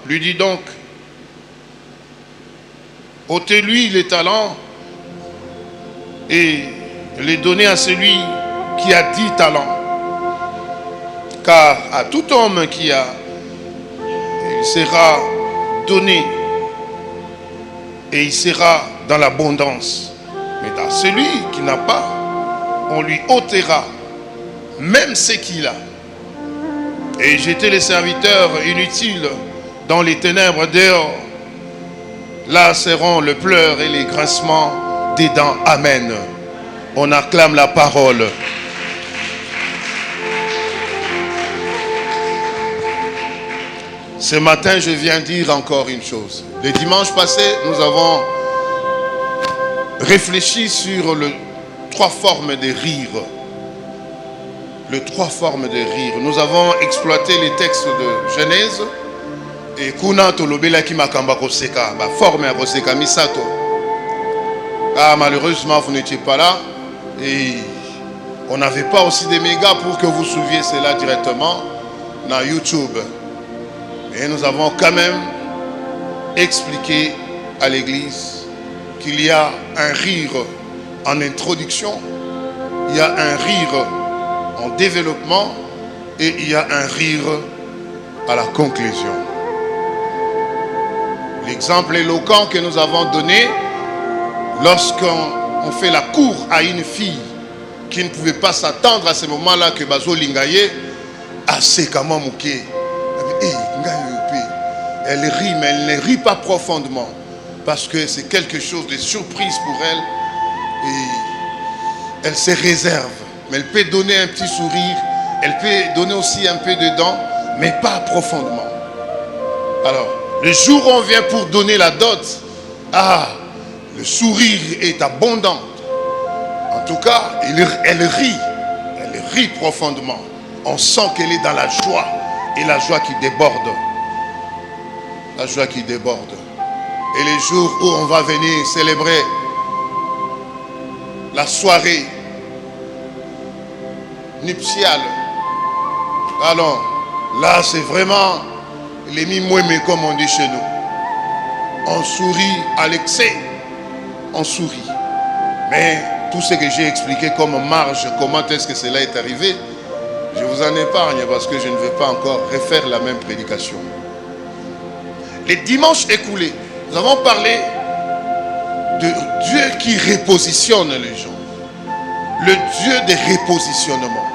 lui dit donc, ôtez-lui les talents et les donnez à celui qui a 10 talents. Car à tout homme qui a, il sera donné et il sera dans l'abondance. Mais à celui qui n'a pas, on lui ôtera même ce qu'il a. Et jetez les serviteurs inutiles dans les ténèbres dehors. Là seront le pleur et les grincements des dents. Amen. On acclame la parole. Ce matin, je viens dire encore une chose. Le dimanche passé, nous avons réfléchi sur les 3 formes de rire. Les 3 formes de rire. Nous avons exploité les textes de Genèse. Et kuna tolobela ki makamba koseka, ba forme ya koseka misato. Ah, malheureusement, vous n'étiez pas là. Et on n'avait pas aussi des mégas pour que vous souviez cela directement dans YouTube. Et nous avons quand même expliqué à l'église qu'il y a un rire en introduction, il y a un rire en développement et il y a un rire à la conclusion. L'exemple éloquent que nous avons donné lorsqu'on fait la cour à une fille qui ne pouvait pas s'attendre à ce moment-là que Bazo Lingaye a séquemment mouqué. Elle rit, mais elle ne rit pas profondément parce que c'est quelque chose de surprise pour elle et elle se réserve. Mais elle peut donner un petit sourire, elle peut donner aussi un peu de dents, mais pas profondément. Alors, le jour où on vient pour donner la dot, le sourire est abondant. En tout cas, elle rit profondément. On sent qu'elle est dans la joie et la joie qui déborde. La joie qui déborde. Et les jours où on va venir célébrer la soirée nuptiale, alors là c'est vraiment les mimouémés comme on dit chez nous. On sourit à l'excès, on sourit. Mais tout ce que j'ai expliqué comme marge, comment est-ce que cela est arrivé, je vous en épargne parce que je ne vais pas encore refaire la même prédication. Les dimanches écoulés, nous avons parlé de Dieu qui repositionne les gens. Le Dieu de repositionnement.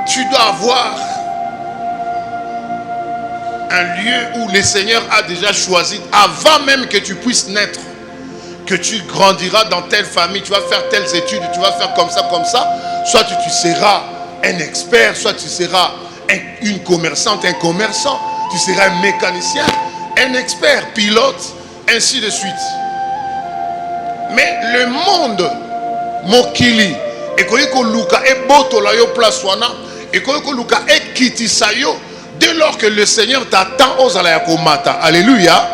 Tu dois avoir un lieu où le Seigneur a déjà choisi, avant même que tu puisses naître, que tu grandiras dans telle famille, tu vas faire telles études, tu vas faire comme ça, soit tu seras un expert, soit tu seras une commerçante, un commerçant, tu seras un mécanicien, un expert, pilote, ainsi de suite. Mais le monde, mokili, et ko luka e boto la yo place wana, et ko luka e kitisa yo, dès lors que le Seigneur t'attend aux alayakomata. Alléluia.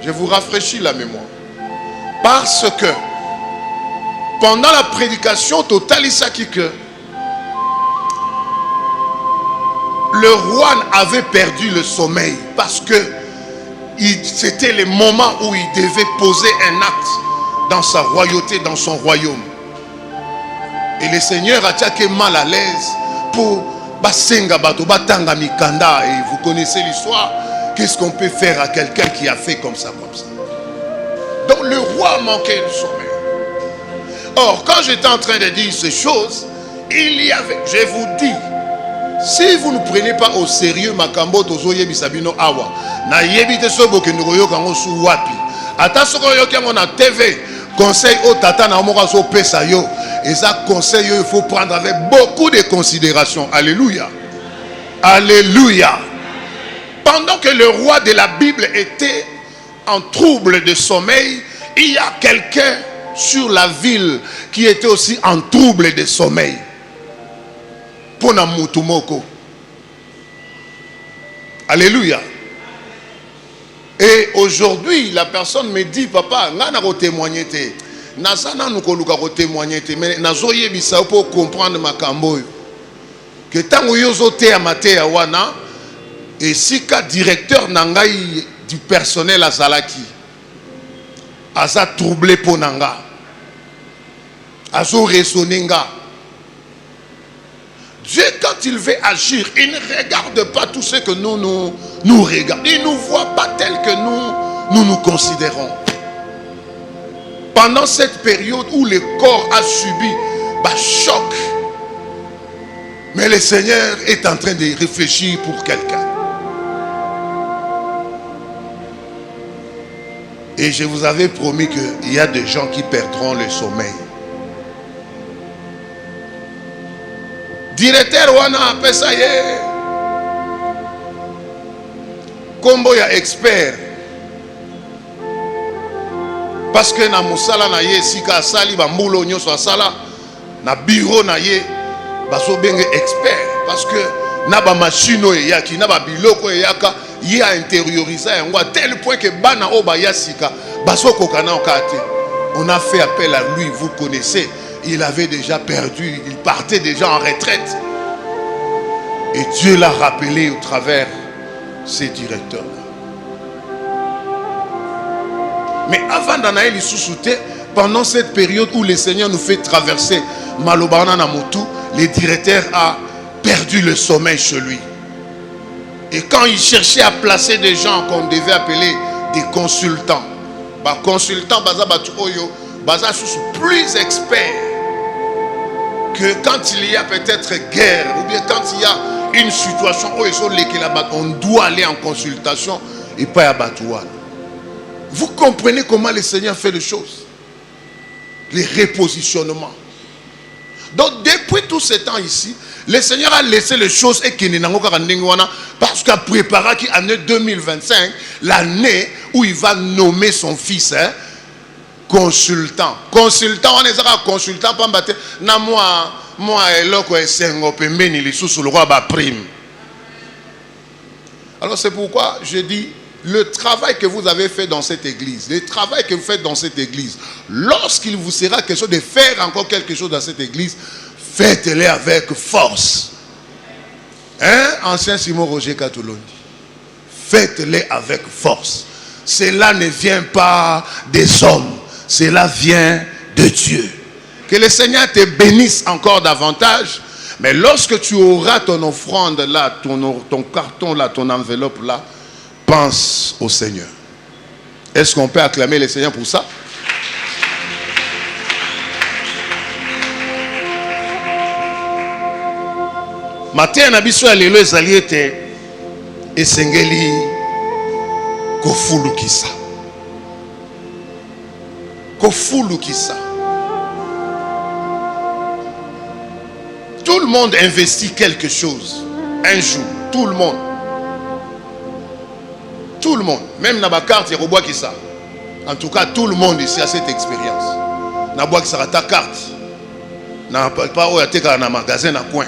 Je vous rafraîchis la mémoire. Parce que pendant la prédication totalisaki que le roi avait perdu le sommeil parce que c'était le moment où il devait poser un acte dans sa royauté, dans son royaume. Et le Seigneur a été mal à l'aise pour Basenga Bato Batanga Mikanda. Et vous connaissez l'histoire. Qu'est-ce qu'on peut faire à quelqu'un qui a fait comme ça, comme ça? Donc le roi manquait de sommeil. Or, quand j'étais en train de dire ces choses, il y avait, je vous dis, si vous ne prenez pas au sérieux Makambo Tozoye Bisabino Awa, na yebite sobo ke nuroyo kango su wapi. Ata soko yo ke na TV, conseil au tata na omora so pesa yo. Et ça conseil il faut prendre avec beaucoup de considération. Alléluia. Alléluia. Pendant que le roi de la Bible était en trouble de sommeil, il y a quelqu'un sur la ville qui était aussi en trouble de sommeil. Pona mutumoko. Alléluia. Et aujourd'hui, la personne me dit, papa, ngana ko témoigner te. Nasana nous ko luka ko témoigner te, mais nazoye bisa pour comprendre makambo. que tango yozo te amate ya wana et si ka directeur nangai du personnel à Zalaki aza troublé pour nanga azo raisonner nga. Dieu, quand il veut agir, il ne regarde pas tout ce que nous regardons. Il ne nous voit pas tel que nous considérons. Pendant cette période où le corps a subi choc, mais le Seigneur est en train de réfléchir pour quelqu'un. Et je vous avais promis qu'il y a des gens qui perdront le sommeil. Directeur wana apesa ye kombo ya expert parce que na musala na ye sika asali bambulo nyoso asala na bureau na ye baso benge expert parce que na ba machine eyaki na ba biloko eyaka ye a intériorisé yango à tel point que bana o ba ya sika baso kokana okate. On a fait appel à lui, vous connaissez. Il avait déjà perdu, il partait déjà en retraite. Et Dieu l'a rappelé au travers ces directeurs-là. Mais avant d'anaïs sous-souté, pendant cette période où le Seigneur nous fait traverser Malobana Namotu, le directeur a perdu le sommeil chez lui. Et quand il cherchait à placer des gens qu'on devait appeler des consultants, consultants plus experts, que quand il y a peut-être guerre ou bien quand il y a une situation où on doit aller en consultation et pas à Batouane. Vous comprenez comment le Seigneur fait les choses, les repositionnements. Donc depuis tout ce temps ici, le Seigneur a laissé les choses et qu'il parce qu'il a préparé l'année 2025, l'année où il va nommer son fils consultant. Consultant, on est un consultant, pas battre. Na moi eloko esengo pembeni li sous le roi ba prime. Alors c'est pourquoi je dis le travail que vous avez fait dans cette église, le travail que vous faites dans cette église, lorsqu'il vous sera quelque chose de faire encore quelque chose dans cette église, faites-le avec force. Hein, ancien Simon Roger Katoulondi. Faites-le avec force. Cela ne vient pas des hommes. Cela vient de Dieu. Que le Seigneur te bénisse encore davantage. Mais lorsque tu auras ton offrande là, ton carton là, ton enveloppe là, pense au Seigneur. Est-ce qu'on peut acclamer le Seigneur pour ça? Matin na biso ya lelo ezali ete esengeli kofulukisa. Kofulukisa. Tout le monde investit quelque chose un jour. Tout le monde. Tout le monde. Même dans la carte, il y a qui ça. En tout cas, tout le monde ici a cette expérience. N'a qui ça ta carte. N'a pas où tu as un magasin à coin.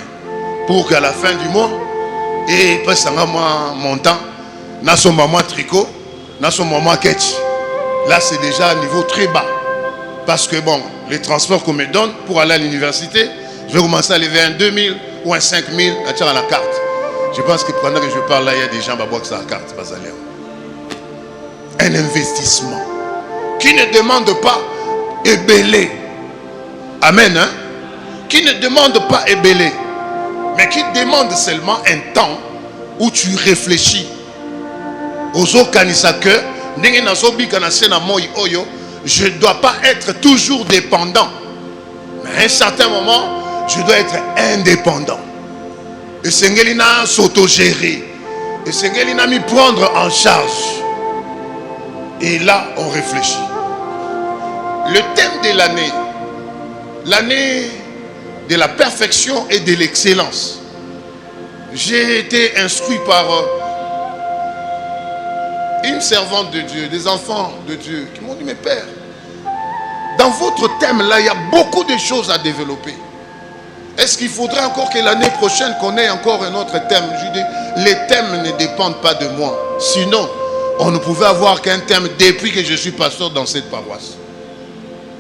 Pour qu'à la fin du mois, et presque un montant, n'a son maman tricot, n'a son maman ketch. Là, c'est déjà un niveau très bas. Parce que bon, les transports qu'on me donne pour aller à l'université, je vais commencer à lever un 2000 ou un 5000 à la carte. Je pense que pendant que je parle là, il y a des gens qui boire sa carte. Un investissement qui ne demande pas ébélé. Amen. Hein? Qui ne demande pas ébélé, mais qui demande seulement un temps où tu réfléchis. Ozo kanisa que je ne dois pas être toujours dépendant. Mais à un certain moment, je dois être indépendant. Et Sengelina s'autogérer. Et Sengelina m'y prendre en charge. Et là, on réfléchit. Le thème de l'année, l'année de la perfection et de l'excellence. J'ai été instruit par une servante de Dieu, des enfants de Dieu, qui m'ont dit, mais père, dans votre thème là, il y a beaucoup de choses à développer. Est-ce qu'il faudrait encore que l'année prochaine qu'on ait encore un autre thème? Je dis, les thèmes ne dépendent pas de moi. Sinon, on ne pouvait avoir qu'un thème depuis que je suis pasteur dans cette paroisse.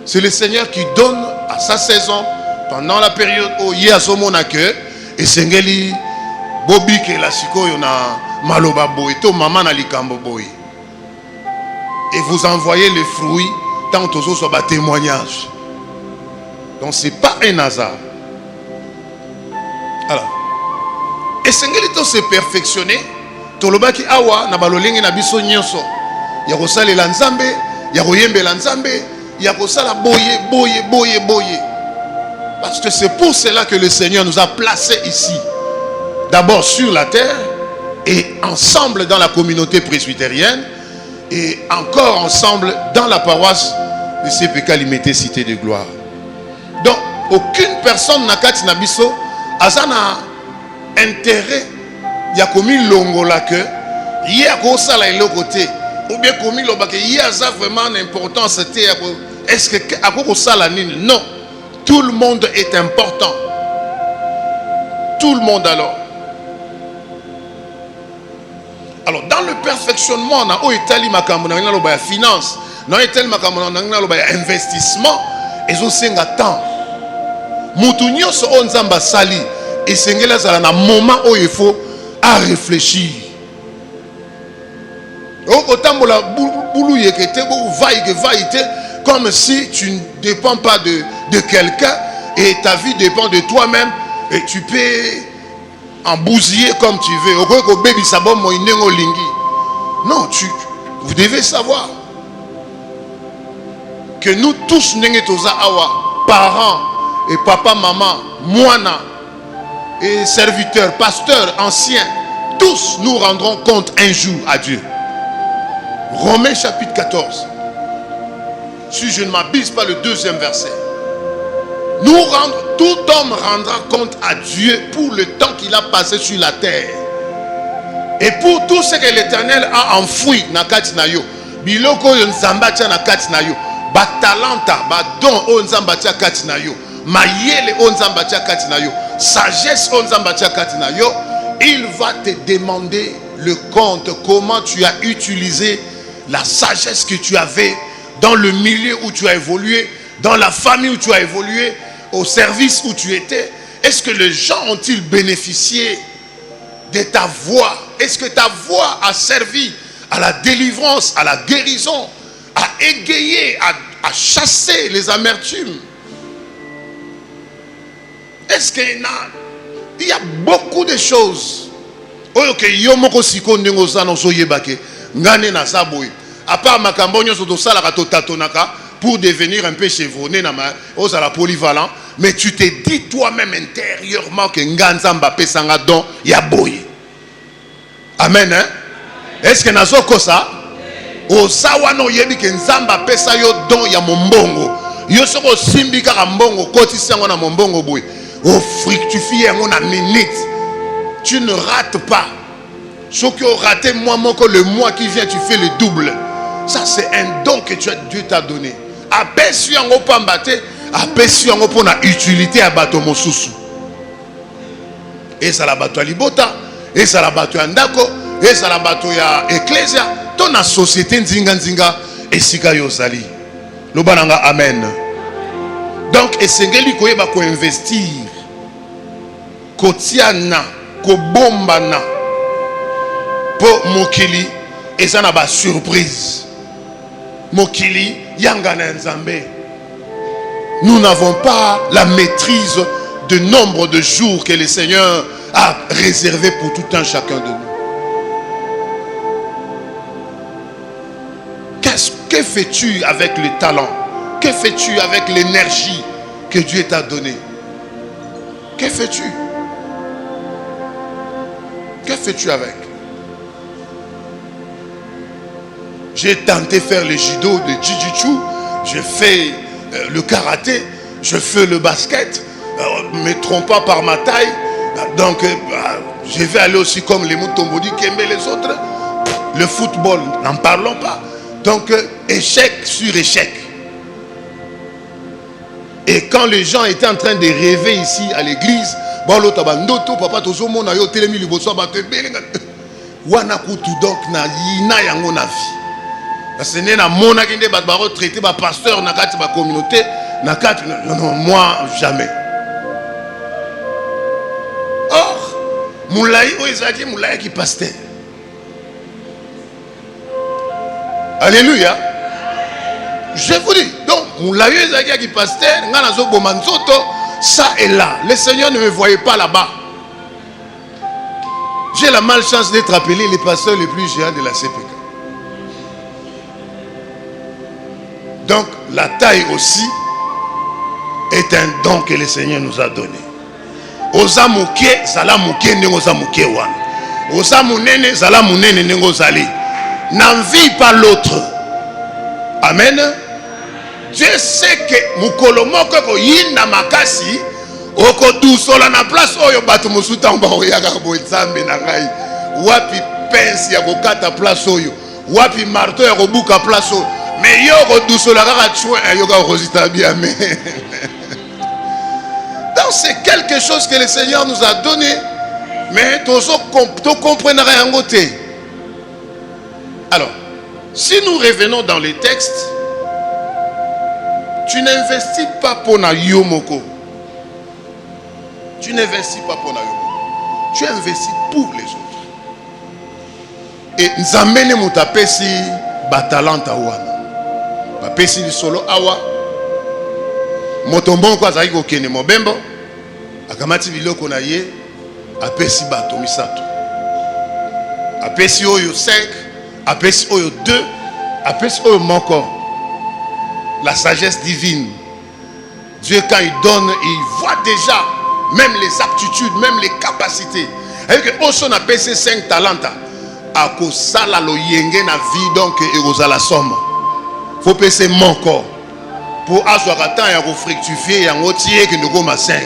C'est le Seigneur qui donne à sa saison, pendant la période où il y a son accueil, esengeli bobikela sikoyo na maloba boye to mama na likambo boye et vous envoyez les fruits tant que soit bas témoignage. Donc c'est pas un hasard. Alors esengeli to se perfectionner tolobaki awa na balolengi na biso nyonso ya kosalela nzambe ya koyembela nzambe ya kosala boye boye boye boye. Parce que c'est pour cela que le Seigneur nous a placés ici. D'abord sur la terre et ensemble dans la communauté presbytérienne et encore ensemble dans la paroisse de CPK Limité Cité de Gloire. Donc aucune personne n'a kati na biso azana intérêt ya komi longola que y a ko sala ile côté ou bien komi loba que y a ça vraiment l'importance c'était est-ce que akoko sala nini? Non, tout le monde est important. Tout le monde alors. Alors dans le perfectionnement on a oitali makambo na ngina loba ya finance, na oitali makambo na ngina loba ya investissement ezo senga temps. Mutu nyonso o nzamba sali esengela zala na moment où il faut à réfléchir. Otambola boulou yekete bo vaite comme si tu ne dépends pas de quelqu'un et ta vie dépend de toi-même et tu peux en bousiller comme tu veux. Non, vous devez savoir que nous tous, parents et papa, maman, moana et serviteurs, pasteurs, anciens, tous nous rendrons compte un jour à Dieu. Romains chapitre 14. Si je ne m'abuse pas, le 2e verset. Tout homme rendra compte à Dieu pour le temps qu'il a passé sur la terre. Et pour tout ce que l'Éternel a enfoui na kati na yo. Biloko yo nzamba tia na kati na yo. Ba talenta, ba don o nzamba tia kati na yo. Mayele o nzamba tia kati na yo. Sagesse o nzamba tia kati na yo. Il va te demander le compte. Comment tu as utilisé la sagesse que tu avais dans le milieu où tu as évolué, dans la famille où tu as évolué, au service où tu étais. Est-ce que les gens ont-ils bénéficié de ta voix? Est-ce que ta voix a servi à la délivrance, à la guérison, à égayer, à chasser les amertumes? Est-ce qu'il y a beaucoup de choses à part makambonyo soto sala ka tatonaka pour devenir un peu chevronné na osala polyvalent, mais tu te dis toi-même intérieurement que nganzamba pesanga don ya boye. Amen, hein? Est-ce que nazoko ça? Osawa no yebi ke nzamba pesa yo don ya mombongo. Yo soko simbika ka mbongo koti sango na mombongo boye. O fructifie yango na minute. Tu ne rates pas. Ce qui a raté moi, le mois qui vient, tu fais le double. Ça, c'est un don que Dieu t'a donné. Aperçu en haut pambate, aperçu en haut pour la utilité à bateau mosusu. Et ça la bateau à libota, et ça la bateau à ndako, et ça la bateau à ecclésia. Ton la société nzinga nzinga et sika yosali. Lobananga amen. Donc, esengeli koyeba ko investir, kotiana, ko bombana. Pour Mokili, et ça n'a pas surprise. Mokili, Yangana Nzambe. Nous n'avons pas la maîtrise du nombre de jours que le Seigneur a réservé pour tout un chacun de nous. Que fais-tu avec le talent? Que fais-tu avec l'énergie que Dieu t'a donnée? Que fais-tu? Que fais-tu avec? J'ai tenté de faire le judo de jiu-jitsu, je fais le karaté, je fais le basket, ne me trompe pas par ma taille, donc je vais aller aussi comme les Mutombodi qui aimaient les autres, le football, n'en parlons pas, donc échec sur échec. Et quand les gens étaient en train de rêver ici à l'église, parce que traité par pasteur na kati ba communauté na kati non moi jamais. Moulaï Oezaki Moulaï qui pasteur. Alléluia. Je vous dis, donc Moulaï Oezaki qui pasteur, Nganazo Bomanzoto, ça est là. Le Seigneur ne me voyait pas là-bas. J'ai la malchance d'être appelé les pasteurs les plus géants de la CPK. Donc la taille aussi est un don que le Seigneur nous a donné. Oza muke zala muke nengoza muke wana. Oza munene zala munene nengozali. N'envie pas l'autre. Amen. Dieu sait que mukolo moko ko yinda makasi oko dusola na place oyo bato musuta mba oyaka bo nzambe na ngai. Wapi pince ya kokata place oyo. Wapi marteau ya kobuka place oyo. Mais yo ko dusola kaka chouin yo ka kozita bien mais. Donc c'est quelque chose que le Seigneur nous a donné, mais tu comprends rien côté. Alors, si nous revenons dans les textes, tu n'investis pas pour na yomoko. Tu n'investis pas pour na yomoko. Tu investis pour les autres. Et nzambene mutapesi batalanta wana. Bapesi li solo awa. Motombon kwa zayi ko kene mobembo. Akamati biloko na ye apesi bato misato. Apesi oyo 5, apesi oyo 2, apesi oyo moko. La sagesse divine. Dieu quand il donne, il voit déjà même les aptitudes, même les capacités. Et que oso na pesi 5 talents ako sala lo yenge na vie donc eroza la somme. Faut pesi moko pour aswaka temps ya ko fructifier yango tie que nous comme 5.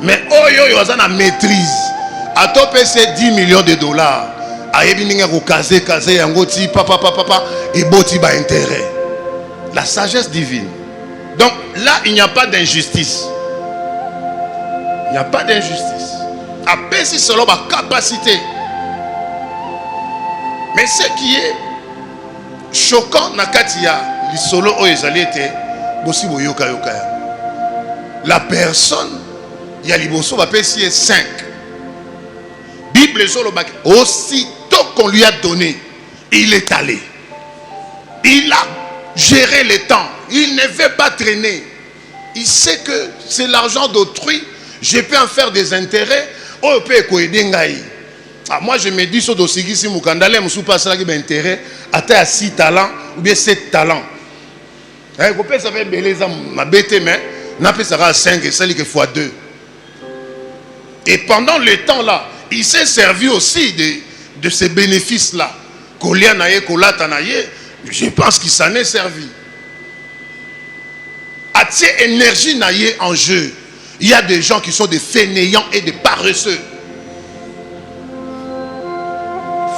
Mais oyo yo za na maîtrise. Ato pesi 10 millions de dollars. Ayebi ninga ko kaze yango ti papa et boti ba intérêt. La sagesse divine. Donc là il n'y a pas d'injustice. Il n'y a pas d'injustice. Apesi selon ma capacité. Mais ce qui est choquant nakatia li solo o ezali ete bosi boyoka yoka ya. La personne il y a liboso bapesi 5. Bible solo bak aussitôt qu'on lui a donné, il est allé. Il a géré le temps. Il ne veut pas traîner. Il sait que c'est l'argent d'autrui. Je peux en faire des intérêts. Oh, peut aider ngai. Moi je me dis sur dosigi si mukandale musu pas ça qui m'intéresse à 6 talents ou bien 7 talents. Vous pouvez savoir beleza ma bête mais n'a pas ça 5 et celle qui fois 2. Et pendant le temps là, il s'est servi aussi de ces bénéfices là. Je pense qu'il s'en est servi. À cette énergie naïe en jeu, il y a des gens qui sont des fainéants et des paresseux.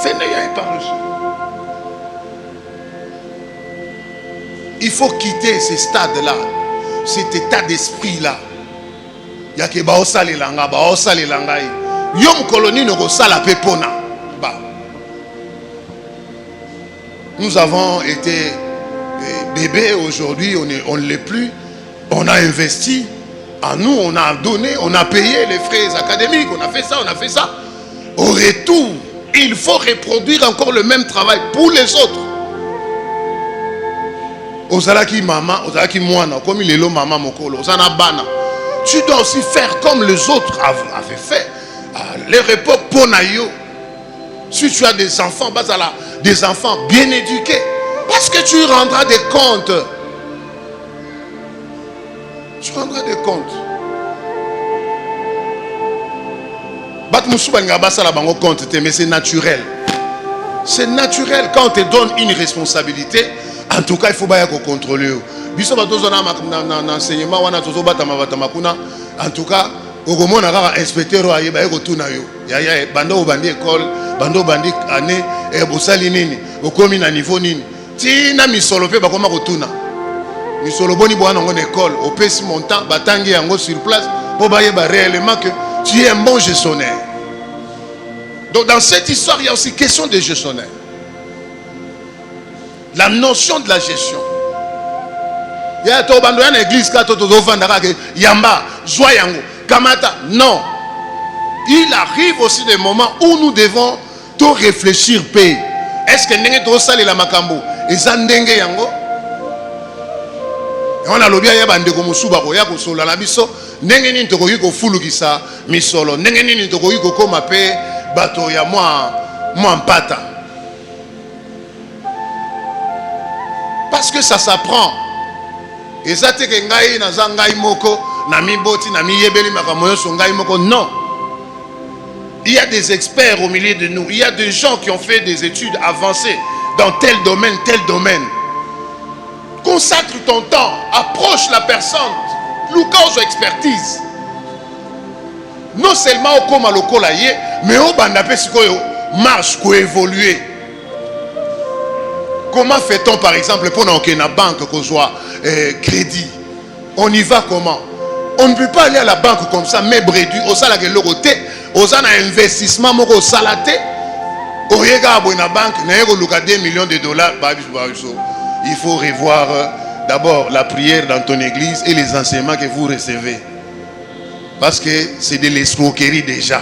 Fainéants et paresseux. Il faut quitter ce stade-là, cet état d'esprit-là. Il y a que baosa le langa, baosa le langa. Yom colonie no sala pepona. Nous avons été bébés aujourd'hui, on ne l'est plus. On a investi en nous, on a donné, on a payé les frais académiques, on a fait ça, on a fait ça. Au retour, il faut reproduire encore le même travail pour les autres. Ozalaki maman, ozalaki moana, comme il est là maman mokolo, ozana bana. Tu dois aussi faire comme les autres avaient fait. À leur époque, Ponayo. Si tu as des enfants, des enfants bien éduqués, parce que tu rendras des comptes. Tu rendras des comptes. Mais c'est naturel. C'est naturel quand on te donne une responsabilité. En tout cas, il faut bien contrôler. En tout cas, au inspecteur bando bandi école bando bandi année et bosali nini okomi na niveau nini tina misolo pe bakoma kotuna misolo boni bwana ngone école opesi montant batangi yango sur place pour bayeba réellement que tu es un bon gestionnaire. Donc dans cette histoire il y a aussi question de gestionnaire. La notion de la gestion. Il y a to bando na église ka to vanda ka yamba joie yango kamata non. il arrive aussi des moments où nous devons tout réfléchir. Est-ce que nous devons saler la makambo? Et ça ndenge yango? On a l'obia ya bande ko musuba ko ya ko sola na biso ndenge nini to ko yiko fulu kisa misolo ndenge nini to ko yiko koma pe bato ya moi mpata. Parce que ça s'apprend. Et ça te ke ngai na za ngai moko na mi boti na mi yebeli makamoyo so ngai moko, non. Il y a des experts au milieu de nous. Il y a des gens qui ont fait des études avancées dans tel domaine, tel domaine. Consacre ton temps, approche la personne, nous cause expertise. Non seulement au coma lokola yé, mais au bandapé si koyo marche ko évoluer. Comment fait-on par exemple pour qu'on ait une banque qu'on soit crédit? On y va comment? On ne peut pas aller à la banque comme ça, mais brédu, au salaire de l'autre, au salaire d'investissement, au salaire au regard de la banque, il y a 2 millions de dollars. Il faut revoir d'abord la prière dans ton église et les enseignements que vous recevez. Parce que c'est de l'escroquerie déjà.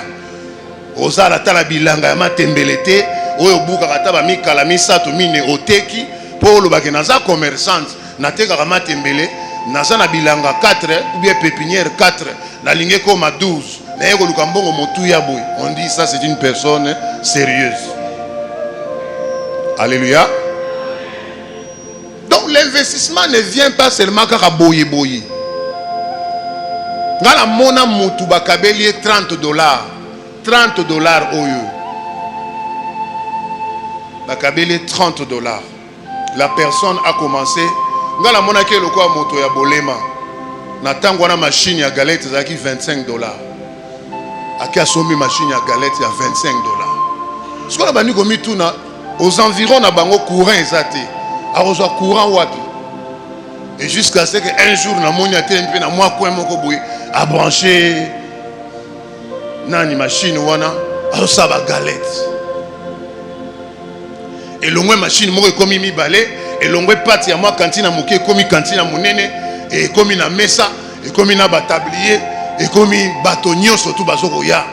Au salaire de la bilanga, matembelete, au bouka ba mi kalami sato mine oteki pour le bakenaza commerçante, na teka matembele. Naza na bilanga 4 ou bien pépinière 4 na lingé comme à 12 na yeko lukambongo motu ya boy. On dit ça c'est une personne sérieuse. Alléluia. Donc l'investissement ne vient pas seulement kaka boye boye. Ngala mona mutu bakabeli $30 oyo bakabeli $30. La personne a commencé. Ngala mona ke lokwa moto ya bolema na tango na machine ya galette zaki $25. Aki asomi machine ya galette ya $25. Ce qu'on a bani komi tuna aux environs na bango courant ezate. A reçoit courant wapi. Et jusqu'à ce que un jour na moni ate mpe na moi coin moko boye a brancher nani machine wana a ça ba galette. Et l'ongwe machine moko komi mi balé. Et l'ongwe pati ya moi cantine moké komi cantine monene et komi na mesa et komi na batablier et komi batonio surtout bazoko ya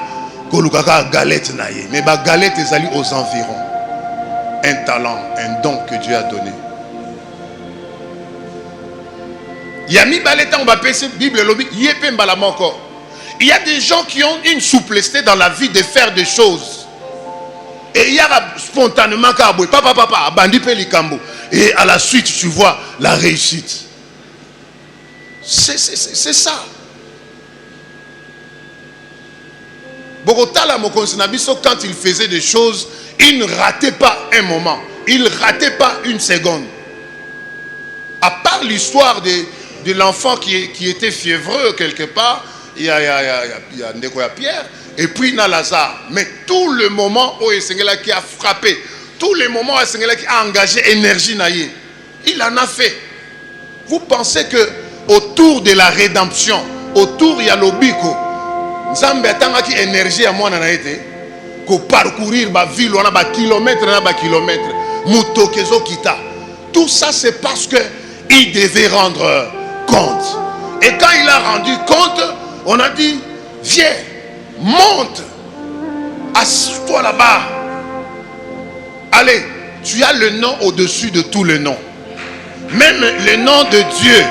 kolukaka galette na ye. Mais ba galette ezali aux environs. Un talent, un don que Dieu a donné. Yami baleta on va passer Bible lobi yepe mbala moko. Il y a des gens qui ont une souplesse dans la vie de faire des choses. Et il y a spontanément papa bandi pe likambo. Et à la suite tu vois la réussite. C'est ça. Bogota la Mokonsenabiso, quand il faisait des choses, il ne ratait pas un moment. Il ne ratait pas une seconde. À part l'histoire de l'enfant qui était fiévreux quelque part, il y a Pierre, et puis il y a Lazare. Mais tout le moment où Sengela qui a frappé, tous les moments où Sengela qui a engagé énergie, il en a fait. Vous pensez que autour de la rédemption, autour il y a l'obiko, Nzambe atanga ki énergie à moi na été, ko parcourir ba ville on a ba kilomètre na ba kilomètre, mutokezo kita. Tout ça c'est parce que il devait rendre compte. Et quand il a rendu compte, on a dit viens, monte, assieds-toi là-bas. Allez, tu as le nom au-dessus de tous les noms. Même le nom de Dieu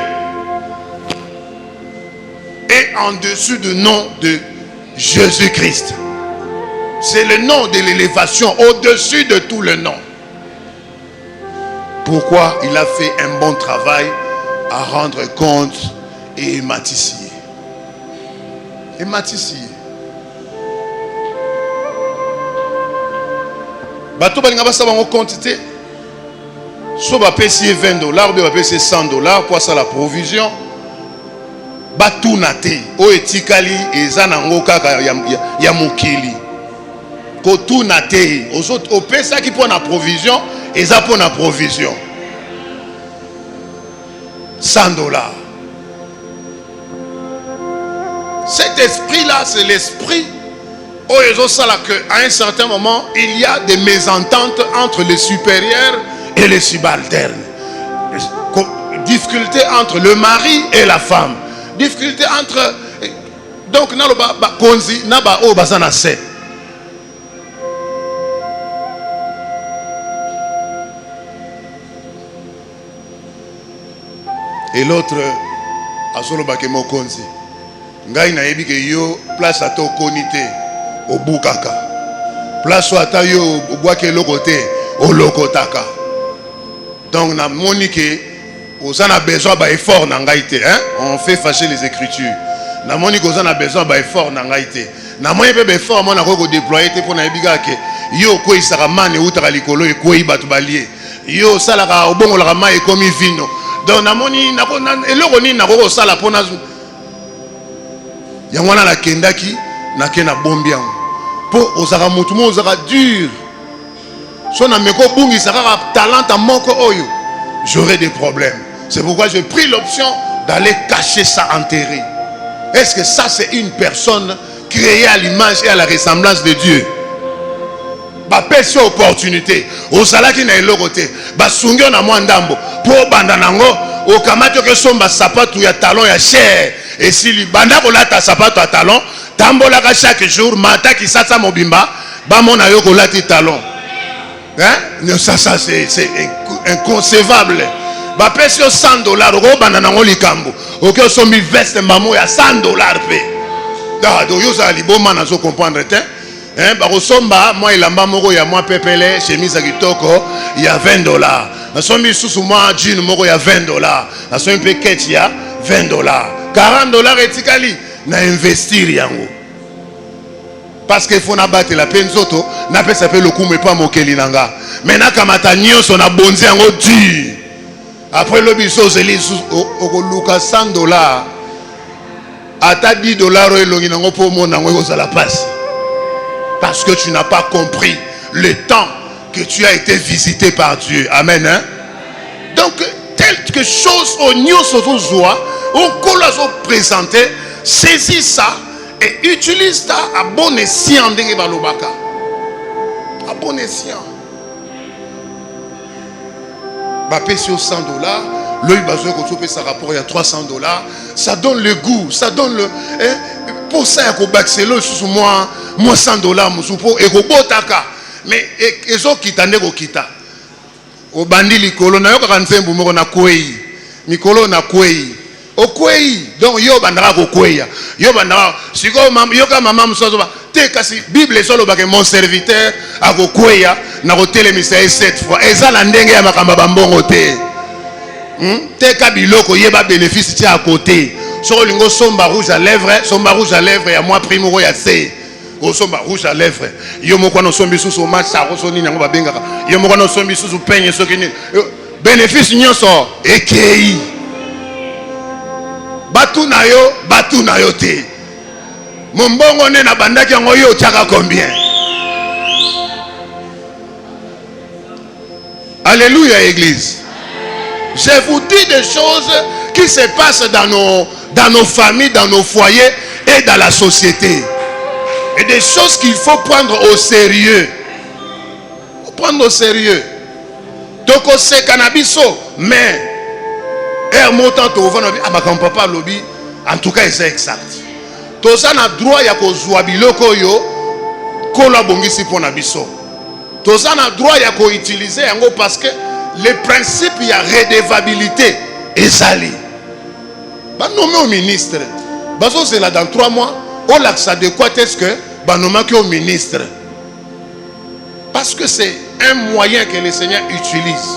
est en dessus du nom de Jésus-Christ. C'est le nom de l'élévation au-dessus de tous les noms. Pourquoi il a fait un bon travail à rendre compte et ématicier. Ématicier. Bato balinga basa bango quantité. So ba pesi $20 ou ba pesi $100 pour ça la provision. Batu nate o etikali eza nango kaka ya mokili. Ko tu nate o pesa ki pour na provision eza pour na provision. $100. Cet esprit-là, c'est l'esprit où à un certain moment, il y a des mésententes entre les supérieurs et les subalternes. Difficulté entre le mari et la femme. Difficulté entre Donc naloba ba konzi na ba o bazana se. Et l'autre azoloba ke mokonzi. Ngai na yebi ke yo place ato konité au bukaka. Place ata yo obwake lokote au lokotaka. Donc na monique on a besoin d'un effort dans l'haïté. On fait fâcher les Écritures. Na moni qu'on a besoin d'un effort dans l'haïté. Na moni peu d'effort mon ako déployer pour na biga ke yo ko isara mane utara likolo e ko ibatu balie. Yo sala ka obongo la ma e komi vino. Donc na moni na ko eloko ni na ko sala pona yangwana la kendaki na kena bombian. Po ozaka mutu mo ozaka dur. So na meko bungi saka talent moko oyo. J'aurai des problèmes. C'est pourquoi j'ai pris l'option d'aller cacher ça, enterrer. Est-ce que ça c'est une personne créée à l'image et à la ressemblance de Dieu? Bah pèse opportunité. Au salaire qui n'est pas côté. Bah sungyo na mwandambo. Pour bandanango. Au kamato que somba sapato ya talon ya cher. Et si lui banda kolata sapato à talon. Tambola ka chaque jour. Mata ki sasa mobimba. Bah mon ayo kolati talon. Hein? Ça c'est inconcevable. Ba pèse $100 au bananango likambo. Ok sombi veste mamo ya $100 pe. Da do yo za liboma na zo comprendre te. Hein ba resomba moi ilamba moko ya moi pepele chemise ya kitoko ya $20. Na sombi susu moi jean moko ya $20. Na sombi pe ketch ya $20. $40 etikali na investir yango. Parce qu'il faut n'abattre la peine zoto na pe s'appelle le coup mais pas mokeli nanga. Maintenant kamata nyonso na bonzi yango dur. Après le biso zeli au luka $100 ata $10 elongi nango po mo nango ko la passe. Parce que tu n'as pas compris le temps que tu as été visité par Dieu. Amen. Hein? Donc quelque chose au nyonso zo joie au kolazo présenter, saisis ça et utilise ça à bon escient ndenge balobaka. À bon escient. Bah payer $100, l'œil besoin qu'on trouve ça rapport il y a $300, ça donne le goût, ça donne le pour ça qu'on baxelo sous moi $100 mon soupo et qu'on botaka mais les autres qui t'en est kita au bandi likolo na yo ka nzembu moko na kwei mikolo na kwei o kwei donc yo bandara ko kweya yo bandara siko yo ka mama musozo ba te kasi bible solo ba que mon serviteur a ko kweya na ko telemisa 7 fois ezala ndenge ya makamba bambongo te te ka biloko yeba bénéfice ti à côté so lingo somba rouge à lèvres ya moi primo ya C o somba rouge à lèvres yo moko no sombi susu match sa so ni nango ba bengaka yo moko no sombi susu penye so kini bénéfice nyonso ekei batu na yo te mombongo ne na bandaki yango yo tiaka combien? Alléluia église. Je vous dis des choses qui se passent dans nos familles, dans nos foyers et dans la société. Et des choses qu'il faut prendre au sérieux. Il faut prendre au sérieux. Donc c'est cannabiso, mais montant au vent ah bah quand papa lobby en tout cas c'est exact. Tout ça na droit ya ko zwa biloko yo kola bongisi pona biso. Tout ça na droit ya ko utiliser yango parce que le principe il y a redevabilité ezali. Ba nommé au ministre. Baso c'est là dans 3 mois, on l'axe adéquat est-ce que ba nommé au ministre. Parce que c'est un moyen que le Seigneur utilise.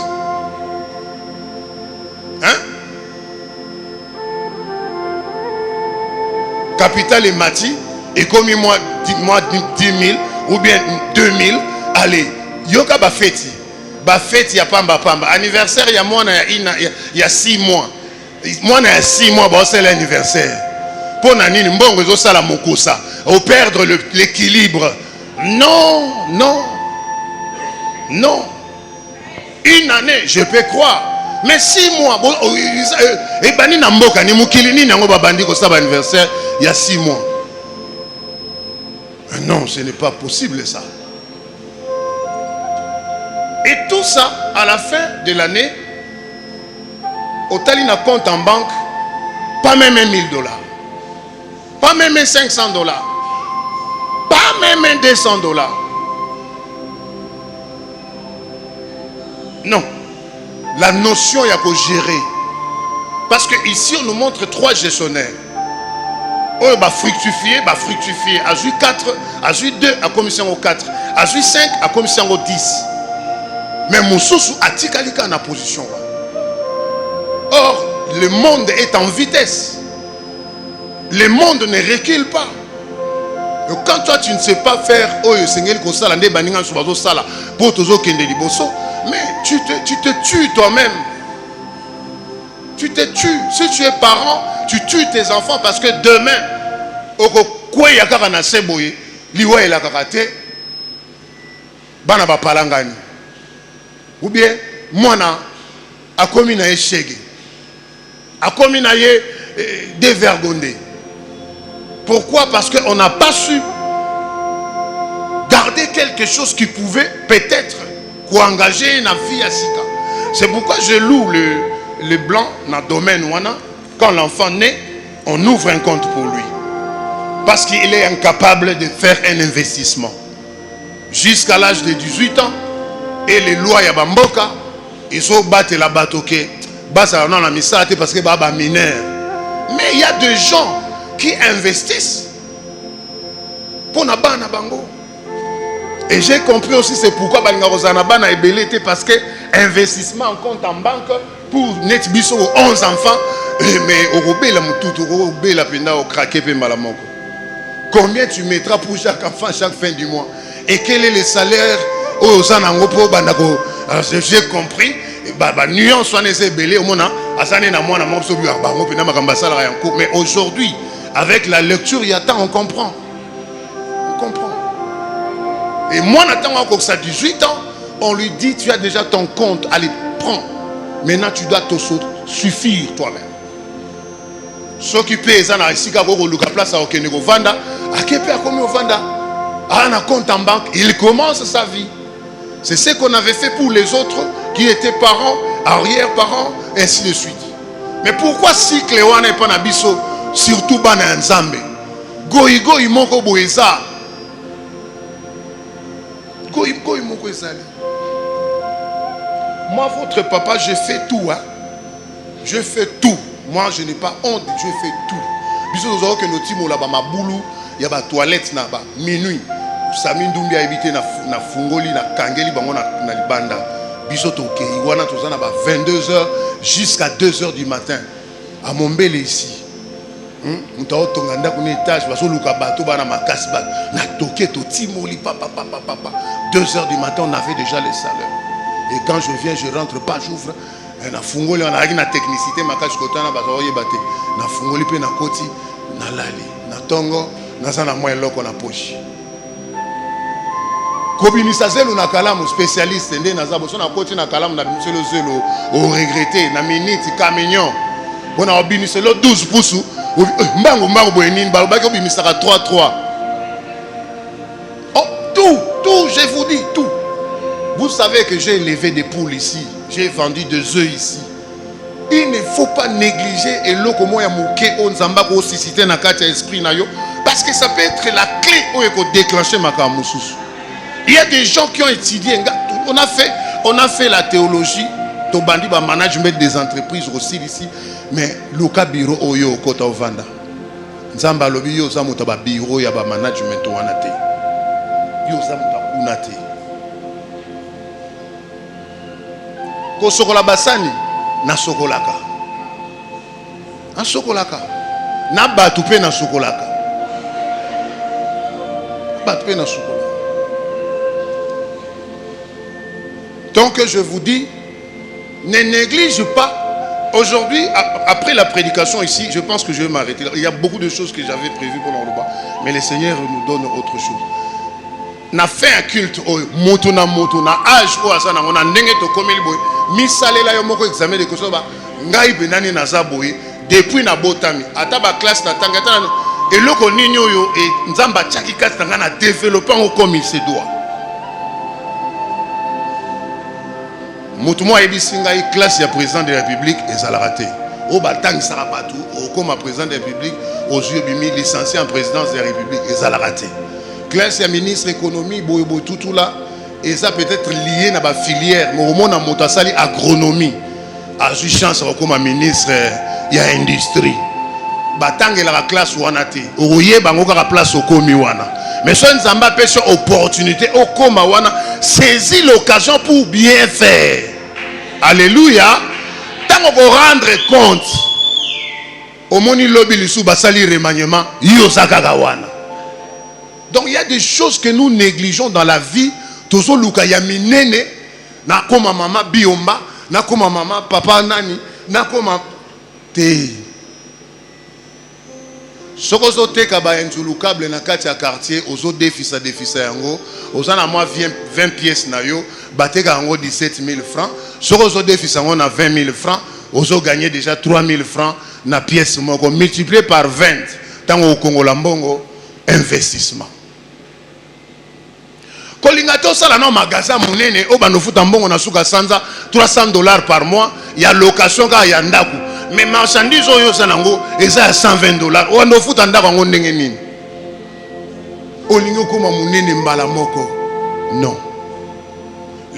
Hein? Capital et Mati, et comme moi 10 000 ou bien 2 000, allez, yoka ba fête ya pamba pamba. Anniversaire ya moi il y a 6 mois. Moi il y a 6 mois bon c'est l'anniversaire. Pour nani mbongo zo sala mokosa, au perdre l'équilibre. Non, non. Non. Une année, je peux croire. Mais 6 mois, et bani na mboka ni mukili ni nango babandi ko saba anniversaire il y a 6 mois. Non, ce n'est pas possible ça. Et tout ça, à la fin de l'année, au tali na compte en banque, pas même $1 000. Pas même $500. Pas même $200. Non. La notion, il y a qu'à gérer. Parce que ici, on nous montre 3 gestionnaires. Oh, bah fructifier. À 4, à 2, à commission au 4. À 5, à commission au 10. Mais mon sous a tikalika en position. Or, le monde est en vitesse. Le monde ne recule pas. Donc, quand toi tu ne sais pas faire, mais tu te tues toi-même. Tu te tues. Si tu es parent, tu tues tes enfants parce que demain, ou bien, moi, a commis na échec. A commis na dévergondé. Pourquoi? Parce qu'on n'a pas su garder quelque chose qui pouvait peut-être engager une vie à Sika. C'est pourquoi je loue le blanc dans le domaine où quand l'enfant naît, on ouvre un compte pour lui. Parce qu'il est incapable de faire un investissement. Jusqu'à l'âge de 18 ans, et les lois ya bamboka, ils ont battu la batoke. Basa non la misate parce que baba mineur. Mais il y a des gens qui investissent pour na bana bango. Et j'ai compris aussi c'est pourquoi balinga rozana bana ebelete parce que investissement en compte en banque pour net biso 11 enfants mais au robela mututu au robela penda au craquer pe malamoko. Combien tu mettras pour chaque enfant chaque fin du mois et quel est le salaire aux anango pour bandako. J'ai compris nuance soit les belé au mona asane na mona mopso bi bango penda makamba sala ya cours mais aujourd'hui avec la lecture il y a temps on comprend. On comprend. Et moi, n'attends encore ça 18 ans, on lui dit tu as déjà ton compte, allez, prends. Maintenant, tu dois te suffire toi-même. S'occuper, ça n'a pas de place à Okenego Vanda, à Kepe à Komi Vanda, à un compte en banque, il commence sa vie. C'est ce qu'on avait fait pour les autres qui étaient parents, arrière-parents, ainsi de suite. Mais pourquoi si Cléo n'est pas nabiso, surtout Bana Nzambe, Goïgo, il manque au Boéza. Moi, votre papa, je fais tout. Hein? Je fais tout. Moi, je n'ai pas honte, je fais tout. Bisous, nous avons que nos timos là-bas, ma boulou, il y a ma toilette là-bas, minuit. Sami Ndumbi a évité na fungoli, na kangeli, bango na libanda. Bisous, ok, il y a 22h jusqu'à 2h du matin. À Mombele ici. Nous avons un étage, parce que nous avons ma casse, nous avons 2h du matin, on avait déjà les salaires. Et quand je viens, je rentre pas, j'ouvre. On a une technicité, ma cache côté, on a fungoli, na koti, na lali, na tongo, na moyen loko na poche. Kobinisazelo na kalamu spécialiste, ndé na zabo, na koti na kalamu na bimiselo zelo, au regretté, na minute, camignon. On a bimiselo 12 pouces. Mbango boenine balobaki obimisaka 3-3. Oh, tout, je vous dis tout. Vous savez que j'ai élevé des poules ici, j'ai vendu des œufs ici. Il ne faut pas négliger et l'oko moya mouké onzamba ko sisité na kati esprit na yo parce que ça peut être la clé où il faut déclencher makamususu. Il y a des gens qui ont étudié, on a fait la théologie. Tobandi ba management des entreprises aussi ici mais loka bureau oyo kota ovanda nzamba lobi yo za muta ba bureau ya ba management wana te yo za muta kuna te ko sokola basani na sokolaka na batu pe na sokolaka donc je vous dis ne néglige pas. Aujourd'hui, après la prédication ici, je pense que je vais m'arrêter. Il y a beaucoup de choses que j'avais prévues pour l'Europa, mais le Seigneur nous donne autre chose. Na fait un culte au motuna âge au asana on a ndenge to komeli boy misalela yo moko examen de kosoba ngai benani na zaboy depuis na botami ata ba classe na tangata eloko nini oyo et nzamba tchaki kati tanga na développer comme il se doit. Moutouma ebisinga classe ya président de la République et ça l'a raté. Au batang ça pas tout, au comme président de la République, yeux bimi licencié en présidence de la République et ça l'a raté. Classe ya ministre économie boybo tout là et ça peut-être lié na ba filière mais au monde en motasali agronomie a eu chance comme ministre ya industrie batangela la classe wana te oye bango ka place okomi wana mais so nzamba pêche opportunité okoma wana saisis l'occasion pour bien faire. Alléluia. Tant qu'on rendre compte au moni lobby lisou basali remaniement yo sakaka wana. Donc il y a des choses que nous négligeons dans la vie. Tozo luka ya minene na koma mama biomba na koma mama papa nani na koma te. Sokozo teka ba enjulukable na kati ya quartier ozo défisa yango ozana moi 20 pièces na yo bateka yango 17 000 francs. Sokozo défisa yango na 20 000 francs ozo gagner déjà 3 000 francs na pièce moko multiplié par 20 tango au Congo lambongo investissement. Kolingato sala na magasin munene o banofuta mbongo na suka sanza $300 par mois ya location ka ya ndaku mais marchandise oyo sanango eza $120 o banofuta ndako ngo ndenge nini olingo koma munene mbala moko. Non,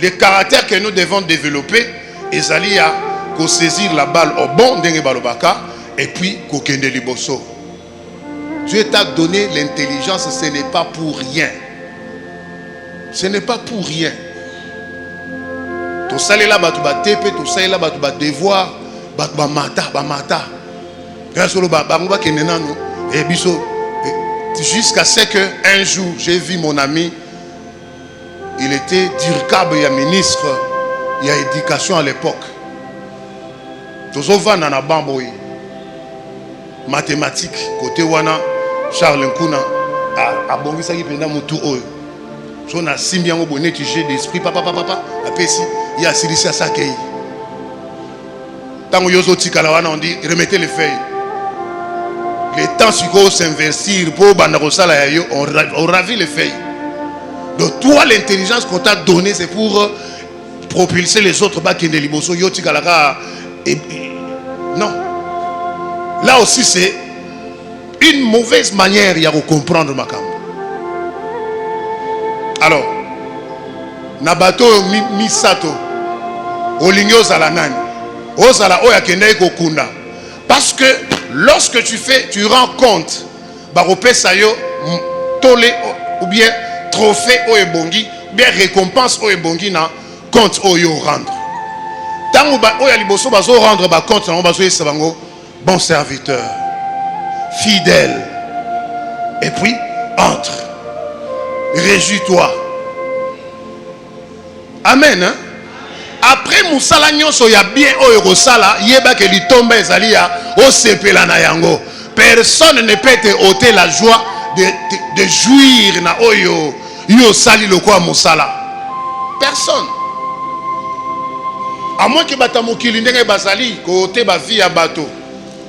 le caractère que nous devons développer ezali ya ko saisir la balle au bon ndenge balobaka et puis ko kende liboso. Dieu t'a donné l'intelligence, ce n'est pas pour rien. Ce n'est pas pour rien. Tu sais là, tu vas TP, tu sais là, tu vas devoir, tu vas mata. Jusqu'à ce qu'un jour, j'ai vu mon ami, il était directeur, il y a ministre, il y a éducation à l'époque. Tu sais, on a bamboui. Mathématiques, côté wana, Charles Nkuna, a bongisa qui pendant mon tour. So na simbiango bonnet j'ai d'esprit papa apesi ya silisi asakei tango yozo tikala wana on dit remettez les feuilles le temps siko s'investir pour banda kosala ya yo on ravit les feuilles. Donc toi l'intelligence qu'on t'a donné c'est pour propulser les autres bakende liboso yo tikala ka non, là aussi c'est une mauvaise manière ya comprendre ma camp. Alors, Nabato misato, olingi ozala nani, ozala oya kende kokunda. Parce que lorsque tu rends compte, baropesa yo tole ou bien trophée o ebongi, ou bien récompense o ebongi na compte o yo rendre. Tango ba oya liboso bazo rendre ba compte na bazo yesa bango bon serviteur, fidèle. Et puis entre. Réjouis-toi. Amen. Hein? Après Moussala nyonso ya bien oyo kosala yeba ke litomba ezali ya osepela na yango. Personne ne peut te ôter la joie de jouir na oyo yo sali lokwa Moussala. Personne. À moins que batamokili ndenge basali côté ba vie ya bateau.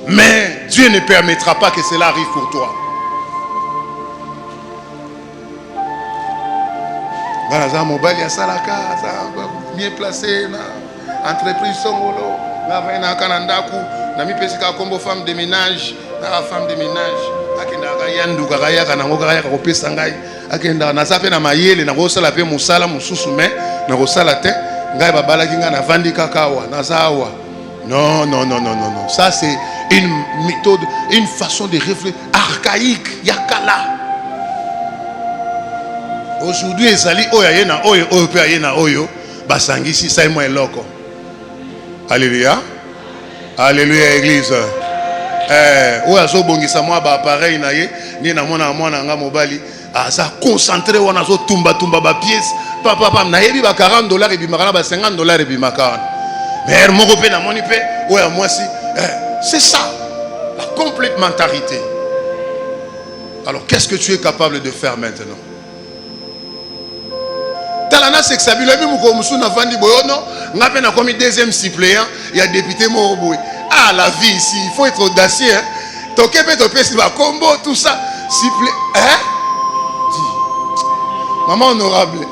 Mais Dieu ne permettra pas que cela arrive pour toi. Voilà, mobile ya salaka, bien placé na entreprise songolo, na vaina kanandaku, na mi pesika kombo femme de ménage, na femme de ménage, akenda kayandu kakaya kanango kakaya kopesa ngai, akenda na sape na mayele na kosala pe musala mususu mais na kosala te, ngai babala kinga na vandi kakawa, na zawa. Non, ça c'est une méthode, une façon de réfléchir archaïque, yakala. Aujourd'hui, ezali oyo yena oyo pe yena oyo basangisi sai mo eloko. Alléluia. Alléluia église. Oyo azo bongisa mo ba appareil na ye ni na mona nga mobali aza concentré wana zo tumba ba pièce papa na yebi ba $40 et bimaka ba $50 et bimaka. Mais moko pe na moni pe oyo mwasi c'est ça la complémentarité. Alors qu'est-ce que tu es capable de faire maintenant? Talana sexabilo bi muko musu na vandi boyono ngape na komi deuxième suppléant il y a député Moboy. Ah la vie ici, il faut être audacieux hein. Toke pe to pesi ba combo tout ça supplé hein? Maman honorable.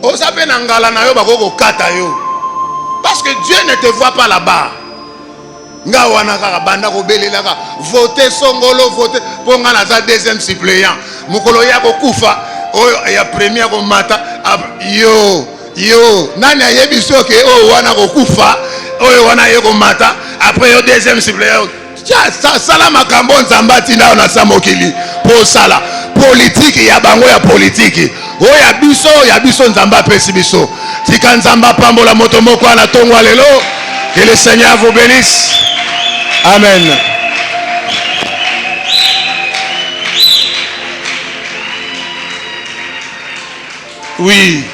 O sape na ngala na yo ba ko kata yo. Parce que Dieu ne te voit pas là-bas. nga wana kaka banda ko belelaka voter songolo voter po nga na za deuxième suppléant mukolo ya ko kufa oyo ya premier ko mata yo nani ayebi soke o wana ko kufa oyo wana ye ko mata après yo deuxième suppléant sala makambo nzamba tinda na samokili po sala politique ya bango ya politique oyo ya biso nzamba pesi biso tika nzamba pambola moto moko ana tongwa lelo. Que le Seigneur vous bénisse. Amen. Oui.